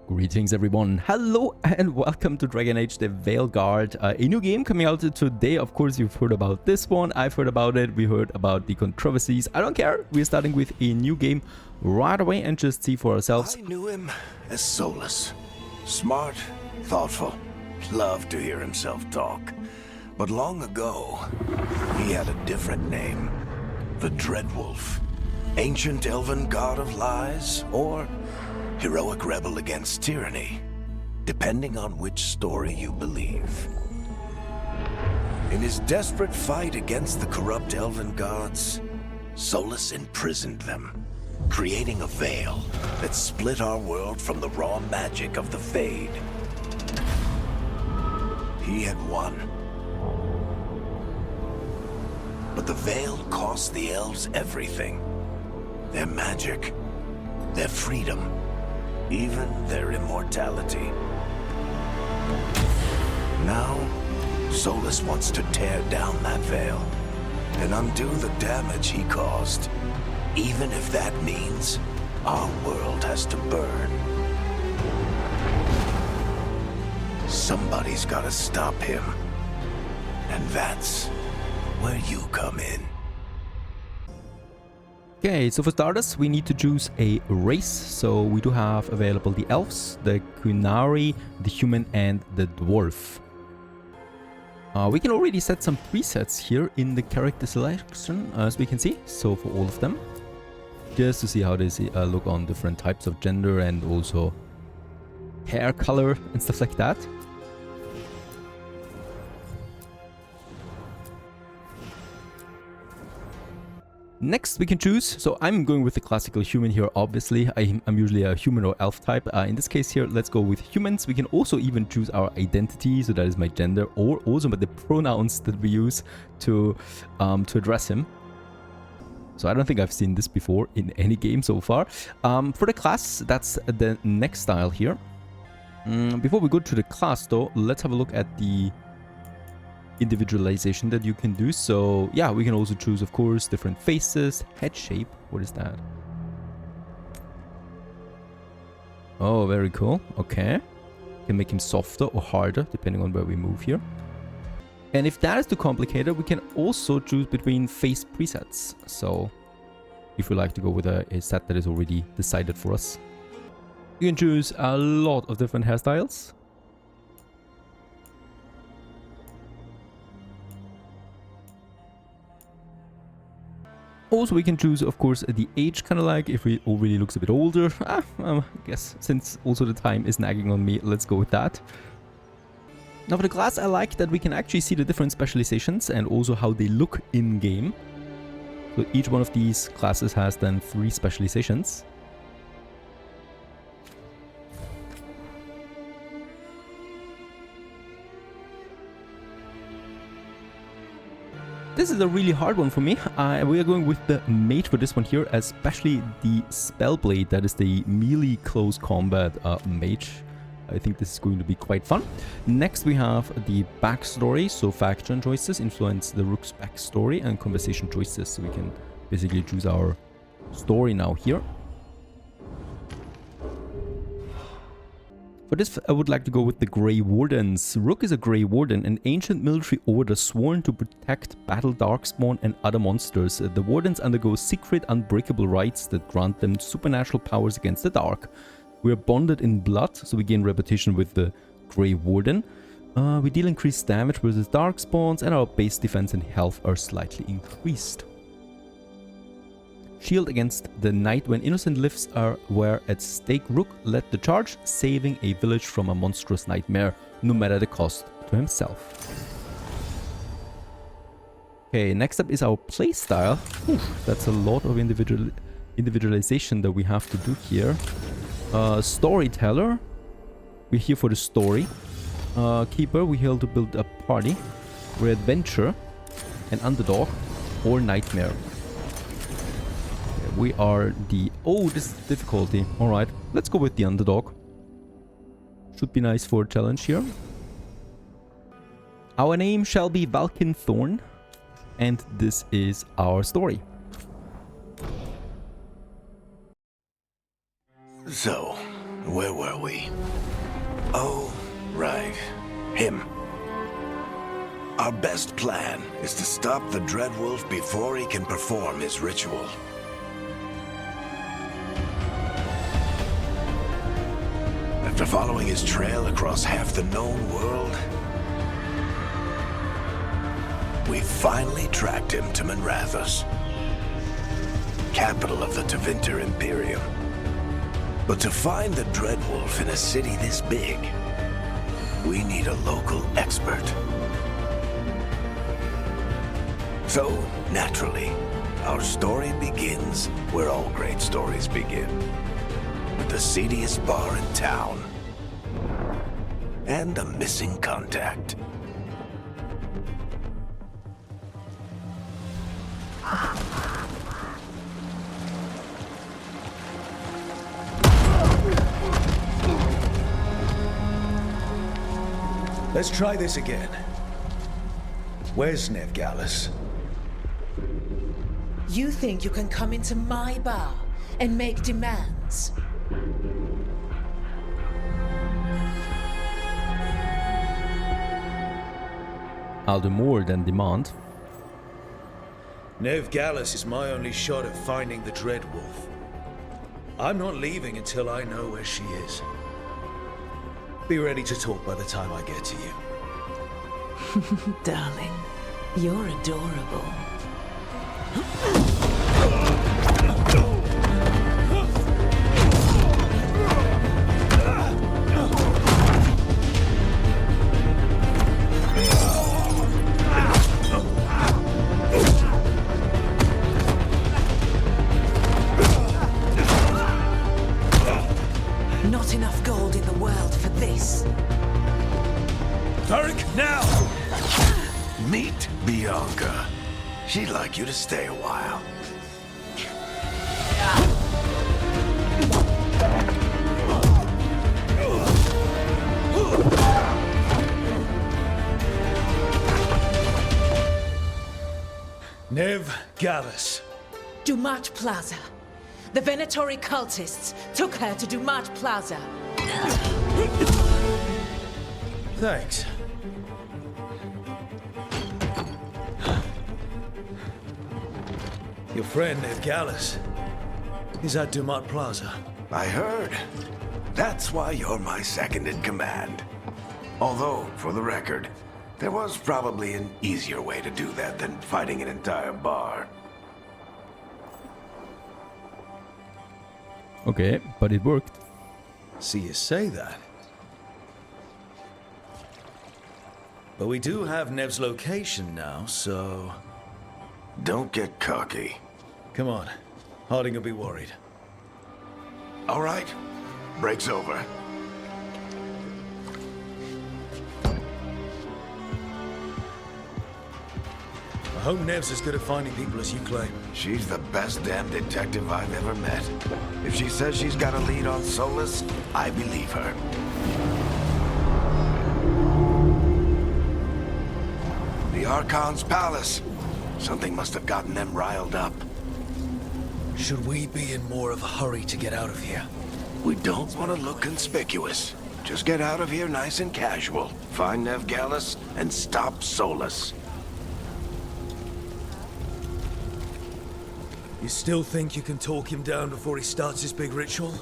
Greetings everyone, hello and welcome to Dragon Age the Veilguard, a new game coming out today. Of course you've heard about this one, I've heard about it, we heard about the controversies. I don't care, we're starting with a new game right away and just see for ourselves. I knew him as Solas. Smart, thoughtful, loved to hear himself talk. But long ago, he had a different name. The Dreadwolf. Ancient elven god of lies, or heroic rebel against tyranny, depending on which story you believe. In his desperate fight against the corrupt elven gods, Solas imprisoned them, creating a veil that split our world from the raw magic of the Fade. He had won. But the veil cost the elves everything. Their magic, their freedom, even their immortality. Now, Solas wants to tear down that veil and undo the damage he caused, even if that means our world has to burn. Somebody's gotta stop him, and that's where you come in. Okay, so for starters, we need to choose a race. So we do have available the elves, the Qunari, the human, and the dwarf. We can already set some presets here in the character selection, as we can see. So for all of them, just to see how they look on different types of gender and also hair color and stuff like that. Next we can choose, so I'm going with the classical human here, obviously. I'm usually a human or elf type. In this case here, let's go with humans. We can also even choose our identity, so that is my gender, or also the pronouns that we use to address him. So I don't think I've seen this before in any game so far. For the class, that's the next style here. Before we go to the class though, let's have a look at the individualization that you can do. So yeah, we can also choose, of course, different faces, head shape. What is that? Oh, very cool. Okay, can make him softer or harder depending on where we move here. And if that is too complicated, we can also choose between face presets. So if we like to go with a set that is already decided for us, you can choose a lot of different hairstyles. Also, we can choose, of course, the age, kind of like if he already looks a bit older. I guess since also the time is nagging on me, let's go with that. Now for the class, I like that we can actually see the different specializations and also how they look in-game. So each one of these classes has then 3 specializations. This is a really hard one for me. We are going with the mage for this one here, especially the Spellblade, that is the melee close combat mage. I think this is going to be quite fun. Next we have the backstory, so faction choices influence the Rook's backstory, and conversation choices, so we can basically choose our story now here. For this, I would like to go with the Grey Wardens. Rook is a Grey Warden, an ancient military order sworn to protect battle darkspawn and other monsters. The Wardens undergo secret, unbreakable rites that grant them supernatural powers against the dark. We are bonded in blood, so we gain reputation with the Grey Warden. We deal increased damage versus darkspawns, and our base defense and health are slightly increased. Shield against the night. When innocent lives were at stake, Rook led the charge, saving a village from a monstrous nightmare, no matter the cost to himself. Okay, next up is our playstyle. That's a lot of individualization that we have to do here. Storyteller, we're here for the story. Keeper, we're here to build a party. We're adventurer, an underdog, or nightmare. We are the... Oh, this is difficulty. Alright, let's go with the underdog. Should be nice for a challenge here. Our name shall be Valkin Thorn, and this is our story. So, Where were we? Oh, right. Him. Our best plan is to stop the Dreadwolf before he can perform his ritual. After following his trail across half the known world, we finally tracked him to Minrathous, capital of the Tevinter Imperium. But to find the Dreadwolf in a city this big, we need a local expert. So, naturally, our story begins where all great stories begin. With the seediest bar in town. And a missing contact. Let's try this again. Where's Neve? You think you can come into my bar and make demands? I'll do more than demand. Neve is my only shot at finding the Dreadwolf. I'm not leaving until I know where she is. Be ready to talk by the time I get to you. Darling, you're adorable. Not enough gold in the world for this. Tarek, now! Meet Bianca. She'd like you to stay a while. Neve Gallus. Dumat Plaza. The Venatori cultists took her to Dumat Plaza. Thanks. Your friend, Neve Gallus, is at Dumat Plaza. I heard. That's why you're my second in command. Although, for the record, there was probably an easier way to do that than fighting an entire bar. Okay, but it worked. See you say that. But we do have Nev's location now, so... Don't get cocky. Come on. Harding will be worried. All right. Break's over. I hope Nev's as good at finding people as you claim. She's the best damn detective I've ever met. If she says she's got a lead on Solas, I believe her. The Archon's palace. Something must have gotten them riled up. Should we be in more of a hurry to get out of here? We don't want to look conspicuous. Just get out of here nice and casual. Find Neve Gallus and stop Solas. You still think you can talk him down before he starts his big ritual?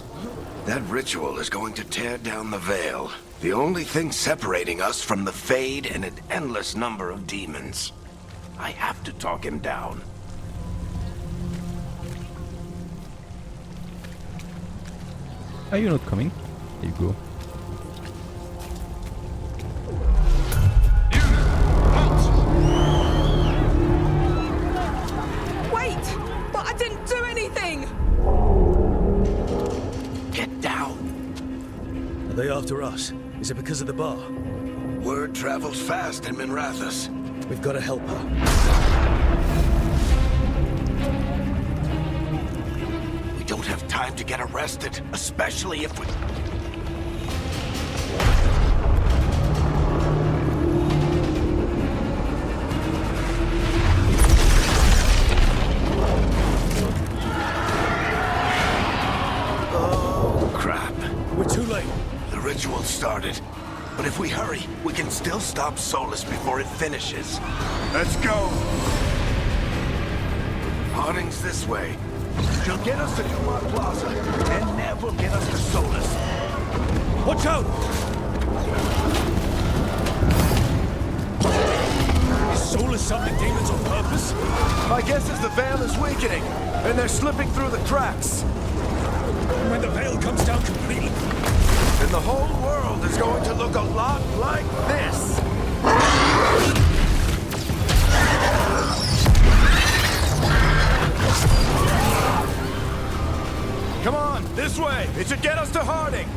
That ritual is going to tear down the veil. The only thing separating us from the Fade and an endless number of demons. I have to talk him down. Are you not coming? There you go. Wait! But I didn't do anything! Get down. Are they after us? Is it because of the bar? Word travels fast in Minrathous. We've got to help her. We don't have time to get arrested, especially if we... Oh, crap. We're too late. The ritual started. But if we hurry, we can still stop Solas before it finishes. Let's go! Harding's this way. She'll get us to Dumont Plaza, and Neve will get us to Solas. Watch out! Is Solas summoning demons on purpose? My guess is the Veil is weakening, and they're slipping through the cracks. And when the Veil comes down completely, And the whole world is going to look a lot like this. Come on, this way. It should get us to Harding.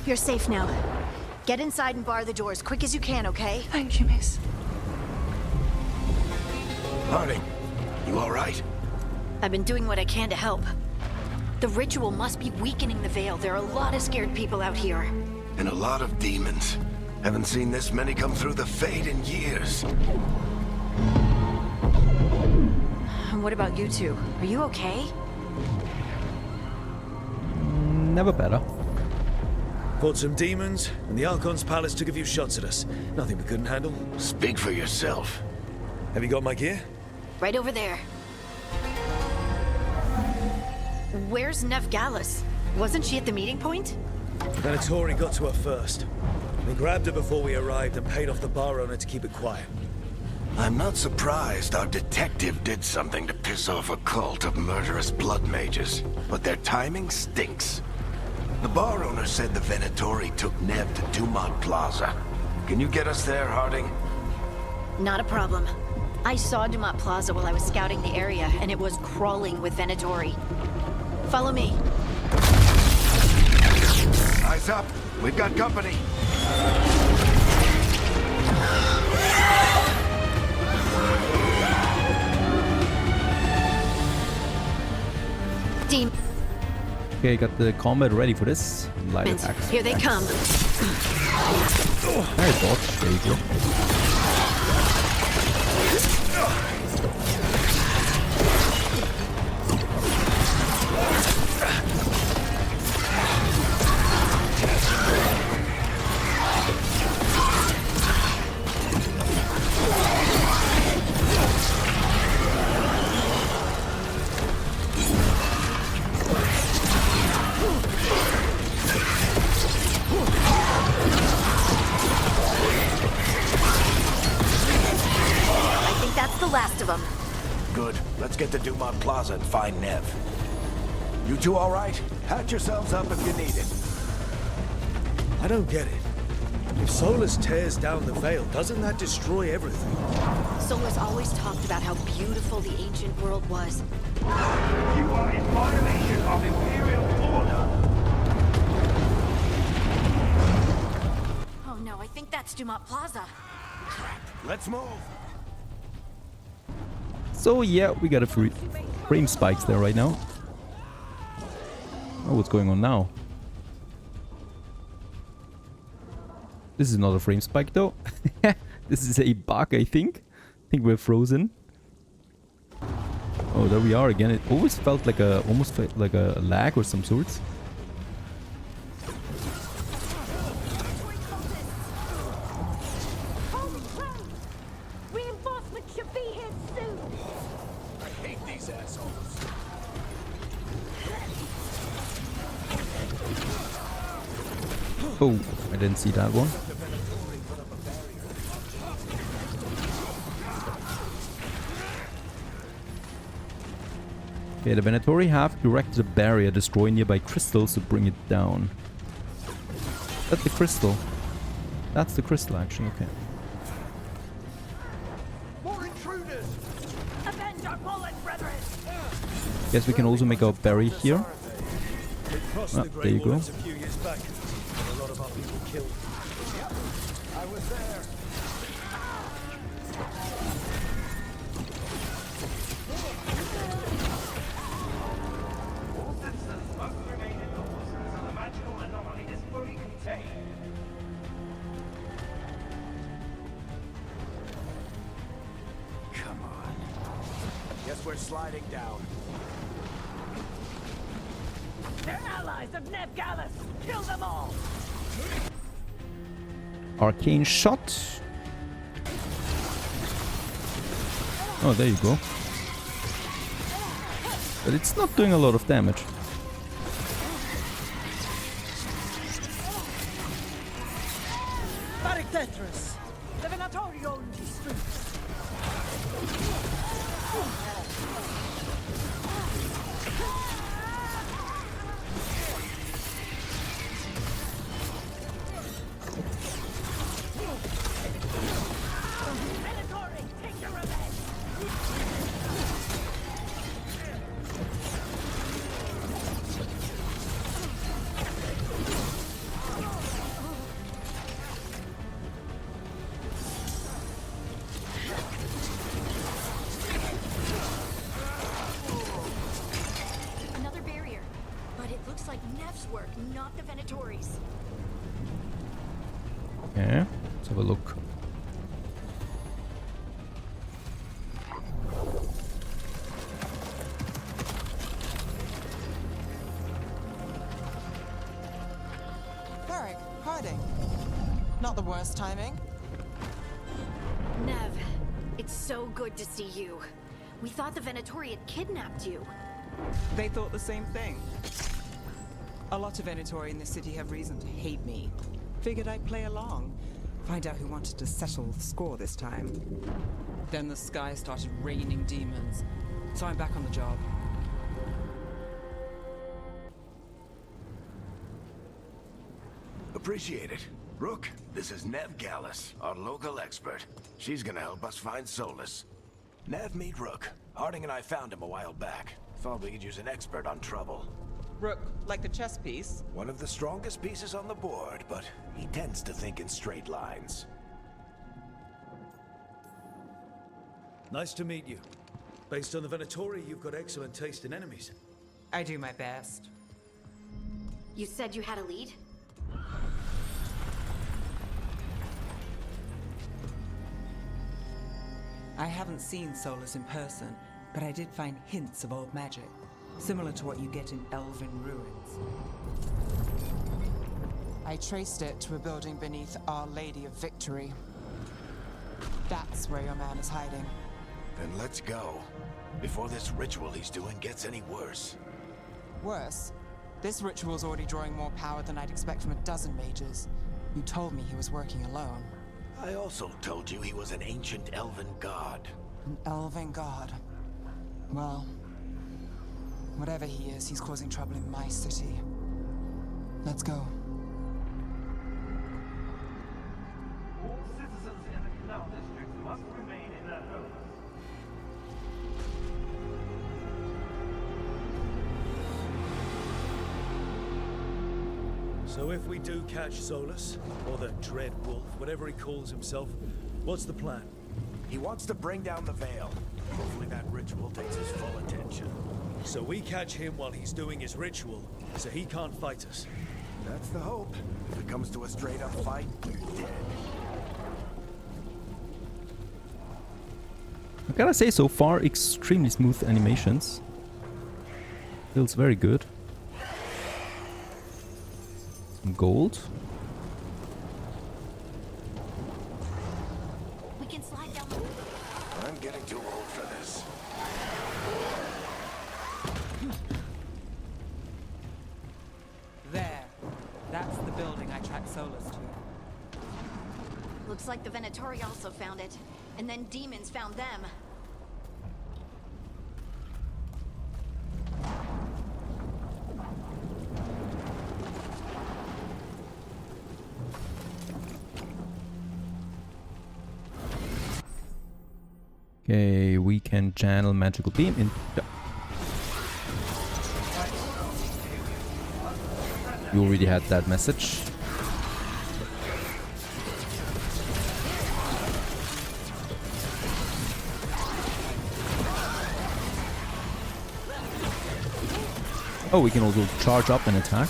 You're safe now. Get inside and bar the doors quick as you can, okay? Thank you, miss. Harding, you all right? I've been doing what I can to help. The ritual must be weakening the Veil. There are a lot of scared people out here. And a lot of demons. Haven't seen this many come through the Fade in years. And what about you two? Are you okay? Never better. fought some demons, and the Archon's palace took a few shots at us. Nothing we couldn't handle. Speak for yourself. Have you got my gear? Right over there. Where's Neve Gallus? Wasn't she at the meeting point? Venatori got to her first. We grabbed her before we arrived and paid off the bar owner to keep it quiet. I'm not surprised our detective did something to piss off a cult of murderous blood mages, but their timing stinks. The bar owner said the Venatori took Neve to Dumont Plaza. Can you get us there, Harding? Not a problem. I saw Dumont Plaza while I was scouting the area, and it was crawling with Venatori. Follow me. Eyes up. We've got company. Team, Okay, got the combat ready for this. Light attacks. here they come. Very dodge. There you go. I think that's the last of them. Good. Let's get to Dumont Plaza and find Neve. You two all right? Patch yourselves up if you need it. I don't get it. If Solas tears down the Veil, doesn't that destroy everything? Solas always talked about how beautiful the ancient world was. You are in violation of Imperial order. Oh no, I think that's Dumont Plaza. Let's move. So yeah, we got a frame spikes there right now. Oh, what's going on now? This is not a frame spike though. This is a bug, I think. I think we're frozen. Oh, there we are again. It always felt like almost felt like a lag or some sorts. Reinforcements should be here soon. I hate these assholes. Oh, I didn't see that one. Okay, the Venatori have erected a barrier, destroy nearby crystals to bring it down. That's the crystal. That's the crystal, actually. Okay. More intruders. Avenge our fallen brethren. Guess we can also make our barrier here. We crossed Ah, the there Grey you go. Woods a few years back. And a lot of our people killed. I was there. we're sliding down. They're allies of Neve Gallus! Kill them all! Arcane shot. Oh, there you go. But it's not doing a lot of damage. Tetris! The Venatorio in the streets! Venatory, take your revenge! Another barrier. But it looks like Neve's work, not the Venatory's. Okay, let's have a look. Varric, hiding. Not the worst timing. Neve, it's so good to see you. We thought the Venatory had kidnapped you. They thought the same thing. A lot of Venatori in the city have reason to hate me. Figured I'd play along. Find out who wanted to settle the score this time. Then the sky started raining demons. So I'm back on the job. Appreciate it. Rook, this is Neve Gallus, our local expert. She's gonna help us find Solas. Neve, meet Rook. Harding and I found him a while back. Thought we could use an expert on trouble. Rook, like the chess piece. One of the strongest pieces on the board, but he tends to think in straight lines. Nice to meet you. Based on the Venatori, you've got excellent taste in enemies. I do my best. You said you had a lead? I haven't seen Solas in person, but I did find hints of old magic, similar to what you get in elven ruins. I traced it to a building beneath Our Lady of Victory. That's where your man is hiding. Then let's go. Before this ritual he's doing gets any worse. Worse, this ritual's already drawing more power than I'd expect from a dozen mages. You told me he was working alone. I also told you he was an ancient elven god. An elven god. Well, whatever he is, he's causing trouble in my city. Let's go. All citizens in the Canal District must remain in their homes. So if we do catch Solas, or the Dread Wolf, whatever he calls himself, what's the plan? He wants to bring down the veil. Hopefully that ritual takes his full attention. So we catch him while he's doing his ritual, so he can't fight us. That's the hope. If it comes to a straight-up fight, we're dead. I gotta say, so far, extremely smooth animations. Feels very good. Some gold. We can slide down the... I'm getting too old for this. There. That's the building I tracked Solas to. Looks like the Venatori also found it. And then demons found them. Okay, we can channel magical beam in. You already had that message. Oh, we can also charge up and attack.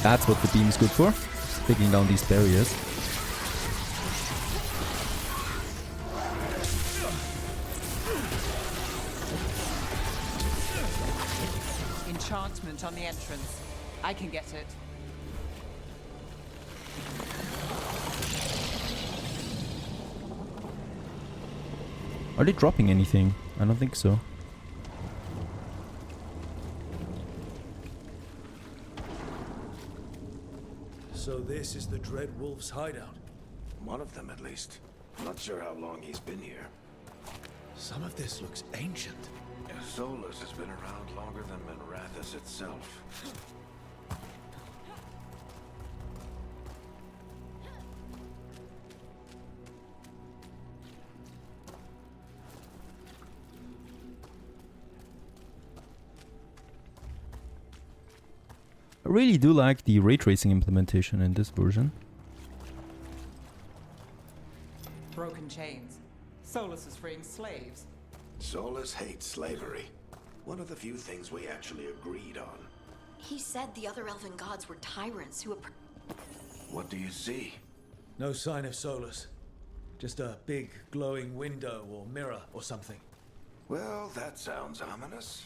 That's what the beam is good for. Taking down these barriers. Enchantment on the entrance. I can get it. Are they dropping anything? I don't think so. So this is the Dread Wolf's hideout. One of them, at least. Not sure how long he's been here. Some of this looks ancient. Solas has been around longer than Minrathous itself. I really do like the Raytracing implementation in this version. Broken chains. Solas is freeing slaves. Solas hates slavery. One of the few things we actually agreed on. He said the other elven gods were tyrants who What do you see? No sign of Solas. Just a big glowing window or mirror or something. Well, that sounds ominous.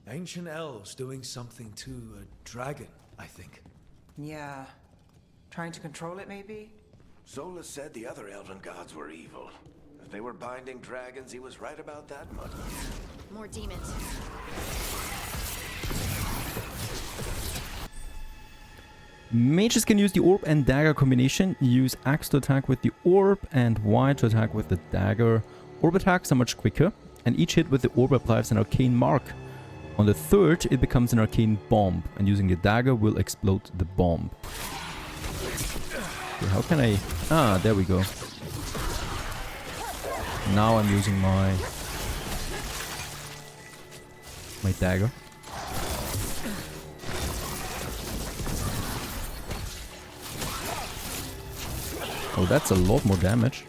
Ancient elves doing something to a dragon, I think. Yeah. Trying to control it, maybe? Solas said the other elven gods were evil. If they were binding dragons, he was right about that much. more demons. Mages can use the orb and dagger combination. Use axe to attack with the orb and Y to attack with the dagger. Orb attacks are much quicker, and each hit with the orb applies an arcane mark. On the third, it becomes an arcane bomb, and using the dagger will explode the bomb. Okay, how can I... Ah, there we go. Now I'm using my dagger. Oh, that's a lot more damage.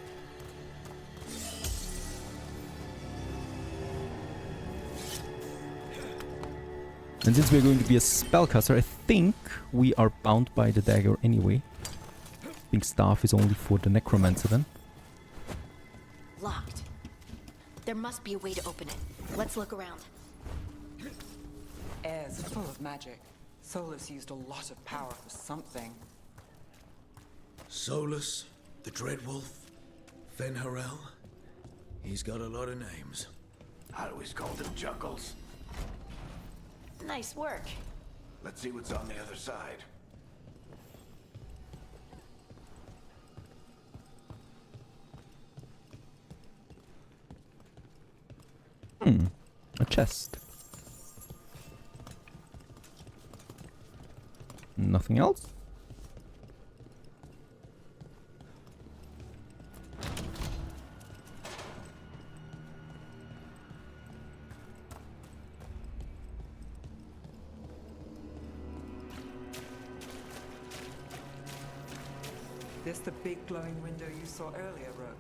And since we're going to be a spellcaster, I think we are bound by the dagger anyway. I think staff is only for the necromancer then. Locked. There must be a way to open it. Let's look around. Air's full of magic. Solas used a lot of power for something. Solas, the Dread Wolf, Fenharel. He's got a lot of names. I always called him Juggles. Nice work. Let's see what's on the other side. A chest. Nothing else? This the big glowing window you saw earlier, Rook?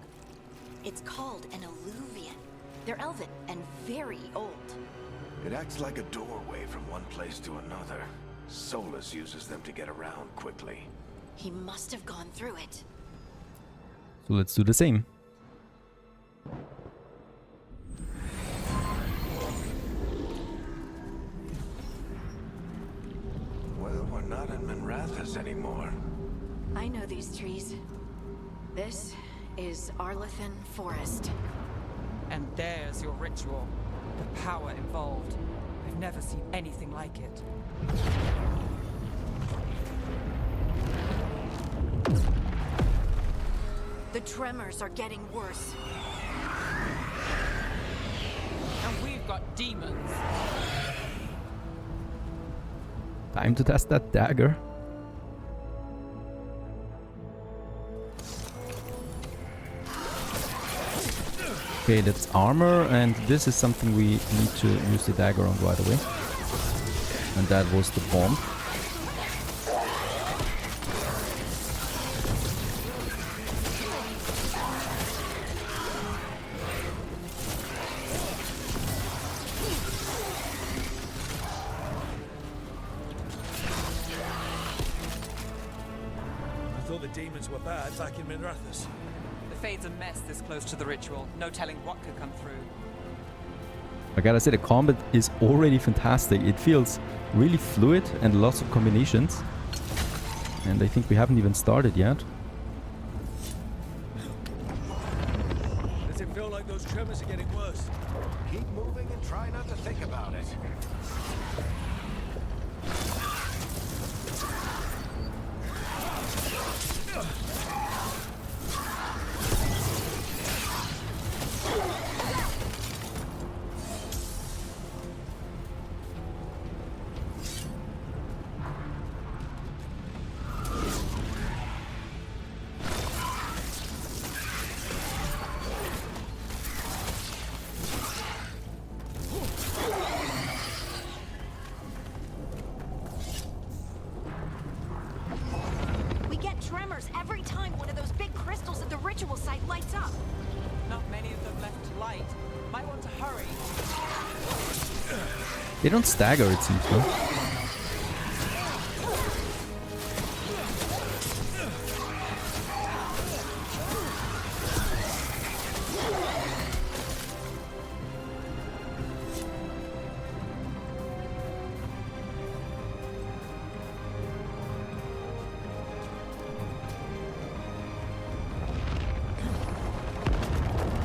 It's called an alluvian. They're elven and very old. It acts like a doorway from one place to another. Solas uses them to get around quickly. He must have gone through it. So let's do the same. Well, we're not in Minrathous anymore. I know these trees. This is Arlethan Forest. And there's your ritual. The power involved. I've never seen anything like it. The tremors are getting worse. And we've got demons. Time to test that dagger. Okay, that's armor, and this is something we need to use the dagger on right away. And that was the bomb. thought the demons were bad back in Minrathous. The Fade's a mess this close to the ritual. No telling what could come through. I gotta say, the combat is already fantastic. It feels really fluid and lots of combinations. And I think we haven't even started yet. Does it feel like those tremors are getting worse? Keep moving and try not to think about it. Every time one of those big crystals at the ritual site lights up. Not many of them left to light. Might want to hurry. They don't stagger, it seems, though.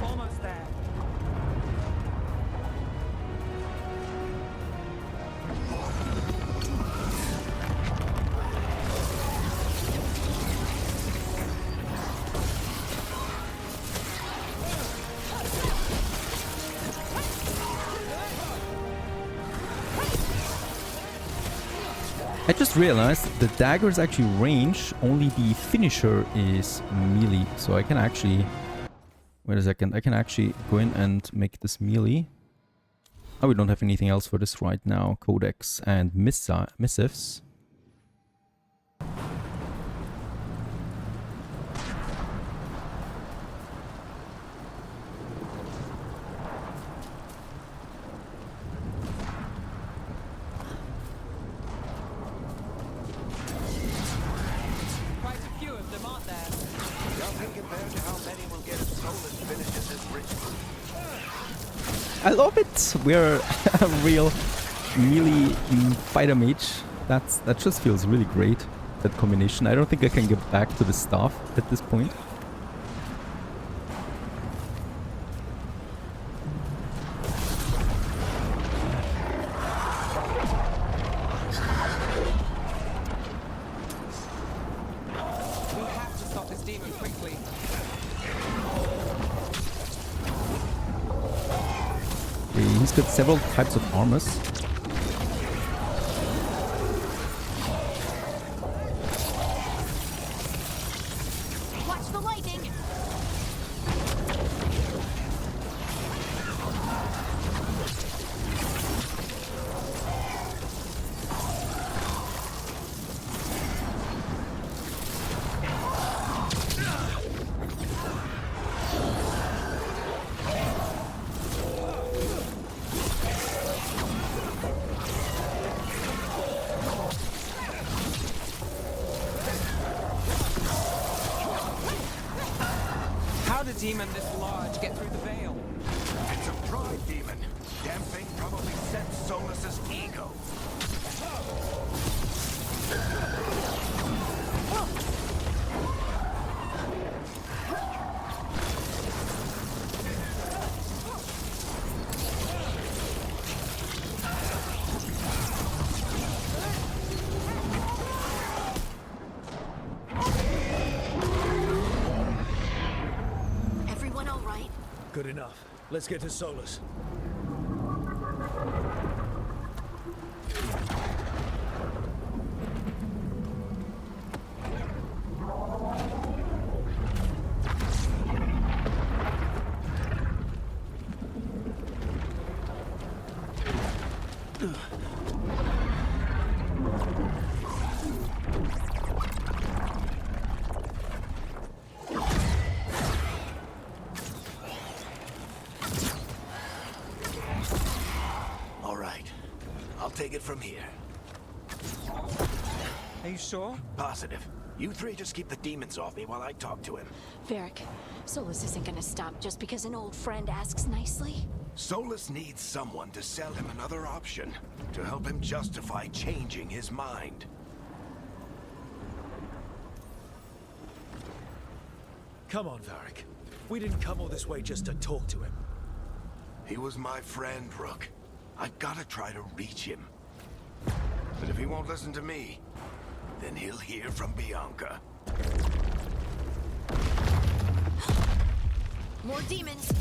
Almost there. I just realized the dagger is actually range, only the finisher is melee. So I can actually... Wait a second, I can actually go in and make this melee. Oh, we don't have anything else for this right now. Codex and missives. Quite a few of them, aren't there? Nothing compared to how many will get Solas finishes this ritual. I love it! We're a real melee fighter mage. That just feels really great, that combination. I don't think I can get back to the staff at this point. We have to stop this demon quickly. He's got several types of armors. Watch the lightning. How did a demon this large get through the veil? It's a pride demon. Damn thing probably set Solas's ego. Everyone all right? Good enough. Let's get to Solas. All right. I'll take it from here. Are you sure? Positive. You three just keep the demons off me while I talk to him. Varric, Solas isn't gonna stop just because an old friend asks nicely. Solas needs someone to sell him another option, to help him justify changing his mind. Come on, Varric. We didn't come all this way just to talk to him. He was my friend, Rook. I've gotta try to reach him. But if he won't listen to me, then he'll hear from Bianca. More demons!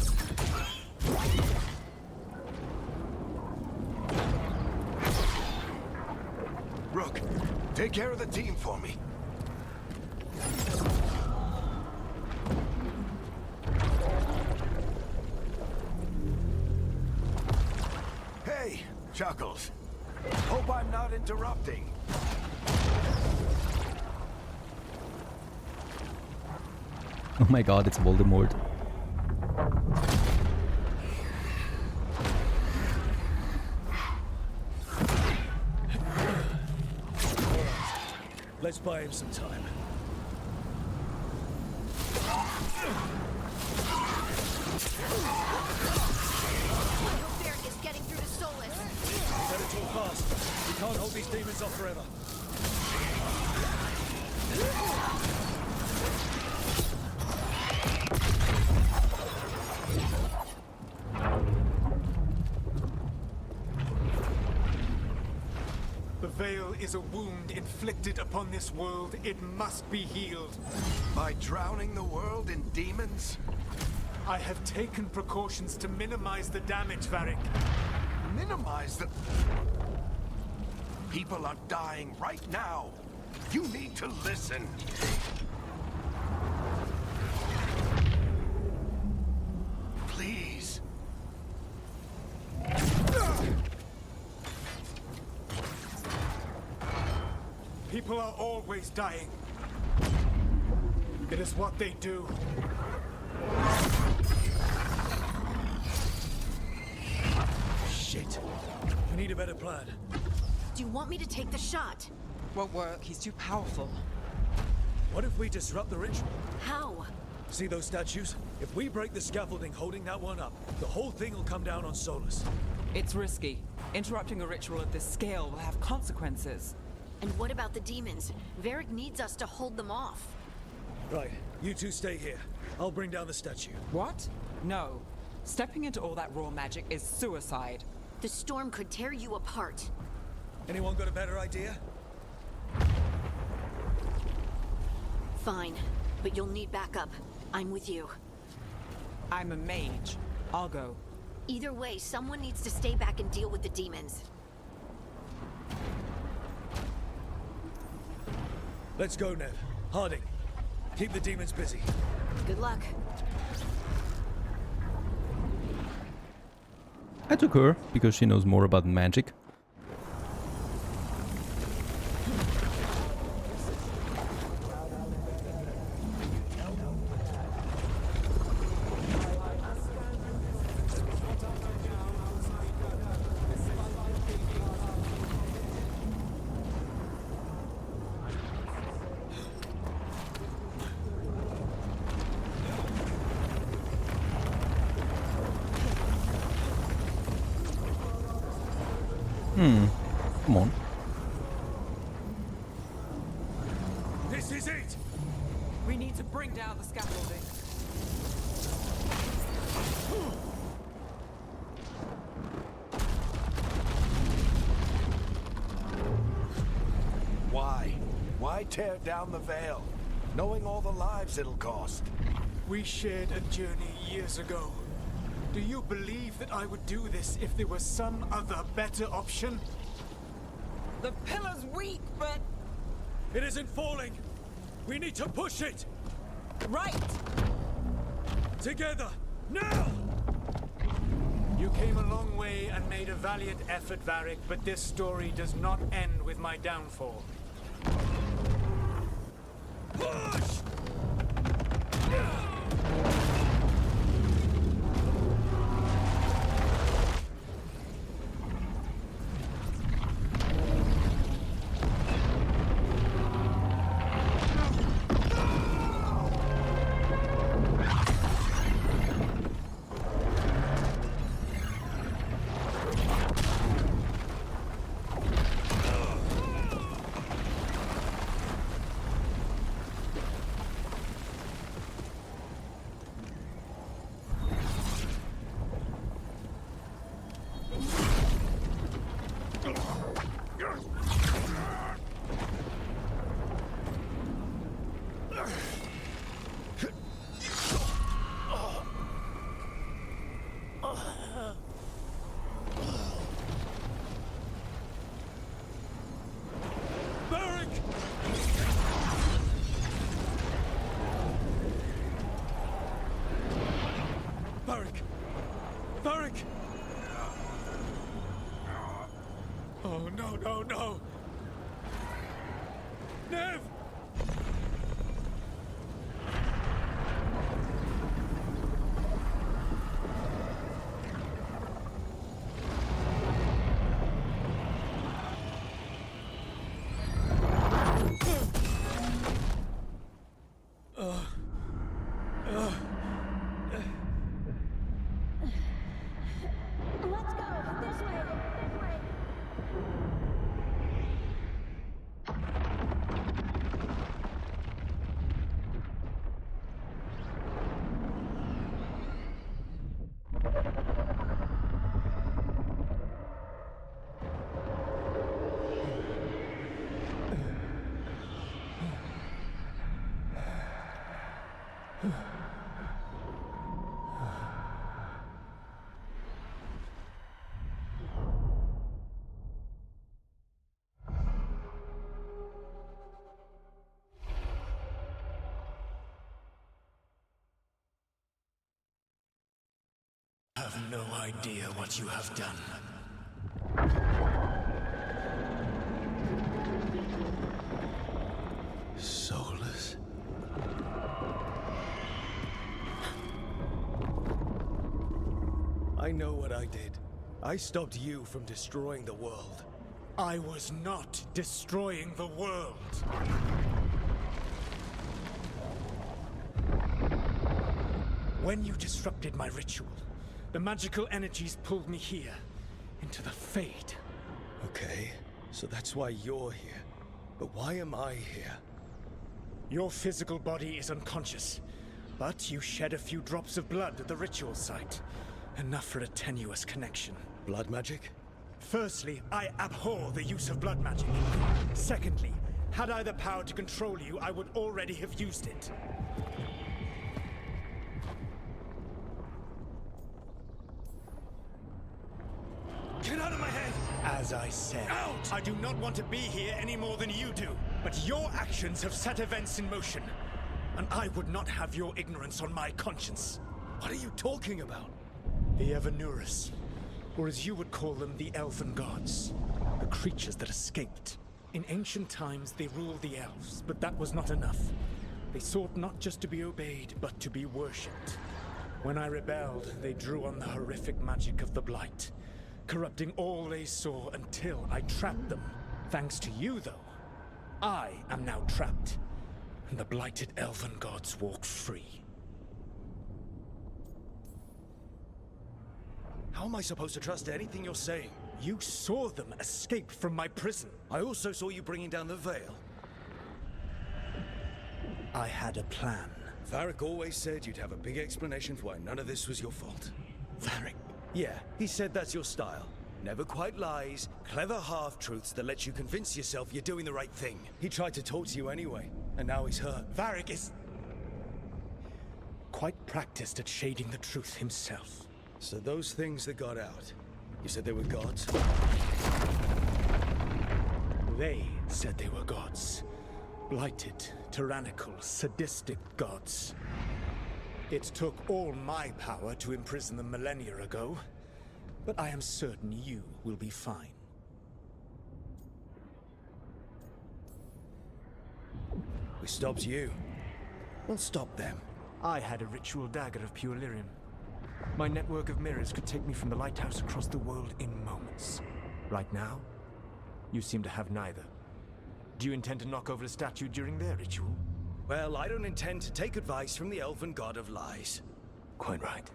Rook, take care of the team for me. Hey, Chuckles. Hope I'm not interrupting. Oh my god, it's Voldemort. Let's buy him some time. Varric is getting through to Solas. Better talk fast. We can't hold these demons off forever. The veil is a wound inflicted upon this world. It must be healed. By drowning the world in demons? I have taken precautions to minimize the damage, Varric. Minimize the... People are dying right now. You need to listen. Please. People are always dying. It is what they do. Shit. We need a better plan. Do you want me to take the shot? Won't work. He's too powerful. What if we disrupt the ritual? How? See those statues? If we break the scaffolding holding that one up, the whole thing will come down on Solas. It's risky. Interrupting a ritual of this scale will have consequences. And what about the demons? Varric needs us to hold them off. Right, you two stay here. I'll bring down the statue. What? No. Stepping into all that raw magic is suicide. The storm could tear you apart. Anyone got a better idea? Fine, but you'll need backup. I'm with you. I'm a mage. I'll go. Either way, someone needs to stay back and deal with the demons. Let's go, Neve. Harding, keep the demons busy. Good luck. I took her because she knows more about magic. Come on. This is it! We need to bring down the scaffolding. Why? Why tear down the veil, knowing all the lives it'll cost? We shared a journey years ago. Do you believe that I would do this if there was some other better option? The pillar's weak, but... It isn't falling! We need to push it! Right! Together! Now! You came a long way and made a valiant effort, Varric, but this story does not end with my downfall. Push! no, no, no! Neve! Let's go! This way! This way! I have no idea what you have done. Solas? I know what I did. I stopped you from destroying the world. I was not destroying the world. When you disrupted my ritual, the magical energies pulled me here, into the Fade. Okay, so that's why you're here. But why am I here? Your physical body is unconscious, but you shed a few drops of blood at the ritual site. Enough for a tenuous connection. Blood magic? Firstly, I abhor the use of blood magic. Secondly, had I the power to control you, I would already have used it. Get out of my head! As I said, Out! I do not want to be here any more than you do. But your actions have set events in motion, and I would not have your ignorance on my conscience. What are you talking about? The Evanurus, or as you would call them, the Elven Gods. The creatures that escaped. In ancient times, they ruled the elves, but that was not enough. They sought not just to be obeyed, but to be worshipped. When I rebelled, they drew on the horrific magic of the Blight, corrupting all they saw until I trapped them. Thanks to you, though, I am now trapped, and the blighted Elven Gods walk free. How am I supposed to trust anything you're saying? You saw them escape from my prison. I also saw you bringing down the veil. I had a plan. Varric always said you'd have a big explanation for why none of this was your fault. Varric. Yeah, he said that's your style. Never quite lies, clever half-truths that let you convince yourself you're doing the right thing. He tried to talk to you anyway, and now he's hurt. Varric is quite practiced at shading the truth himself. So those things that got out, you said they were gods? They said they were gods. Blighted, tyrannical, sadistic gods. It took all my power to imprison them millennia ago, but I am certain you will be fine. We stopped you. We'll stop them. I had a ritual dagger of pure lyrium. My network of mirrors could take me from the lighthouse across the world in moments. Right now, you seem to have neither. Do you intend to knock over a statue during their ritual? Well, I don't intend to take advice from the elven god of lies. Quite right.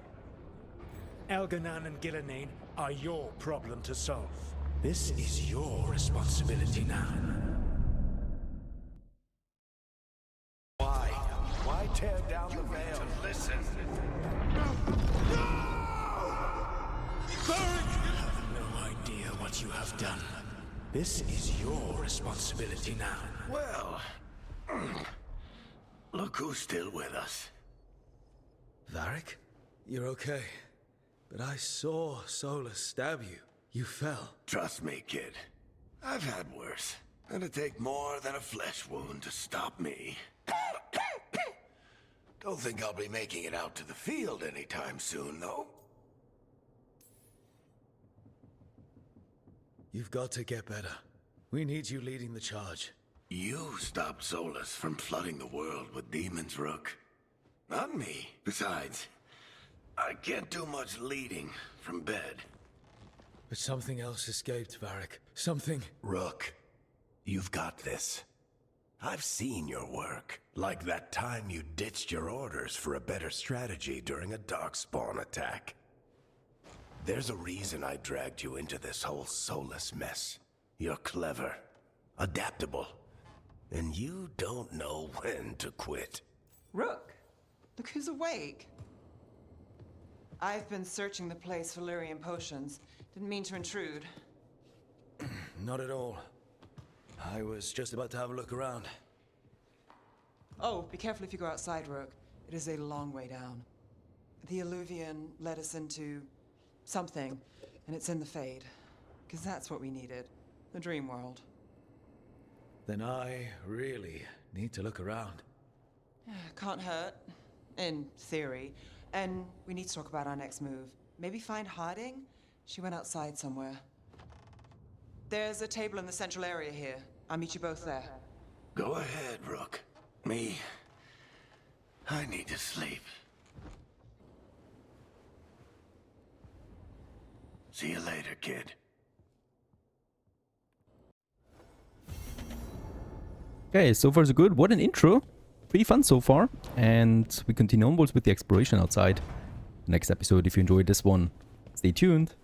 Elganan and Gillenane are your problem to solve. This is your responsibility now. Why? Why tear down the veil? Listen. You have no idea what you have done. This is your responsibility now. Well, look who's still with us. Varric? You're okay. But I saw Solas stab you. You fell. Trust me, kid. I've had worse. It'd take more than a flesh wound to stop me. Don't think I'll be making it out to the field anytime soon, though. You've got to get better. We need you leading the charge. You stopped Solas from flooding the world with demons, Rook. Not me. Besides, I can't do much leading from bed. But something else escaped, Varric. Something... Rook, you've got this. I've seen your work. Like that time you ditched your orders for a better strategy during a darkspawn attack. There's a reason I dragged you into this whole Solas mess. You're clever, adaptable, and you don't know when to quit. Rook, look who's awake. I've been searching the place for Lyrian potions. Didn't mean to intrude. Not at all. I was just about to have a look around. Oh, be careful if you go outside, Rook. It is a long way down. The Alluvian led us into something, and it's in the Fade. Because that's what we needed. The dream world. Then I really need to look around. Can't hurt. In theory. And we need to talk about our next move. Maybe find Harding? She went outside somewhere. There's a table in the central area here. I'll meet you both there. Go ahead, Rook. I need to sleep. See you later, kid. Okay, so far so good. What an intro. Pretty fun so far. And we continue onwards with the exploration outside. Next episode, if you enjoyed this one, stay tuned.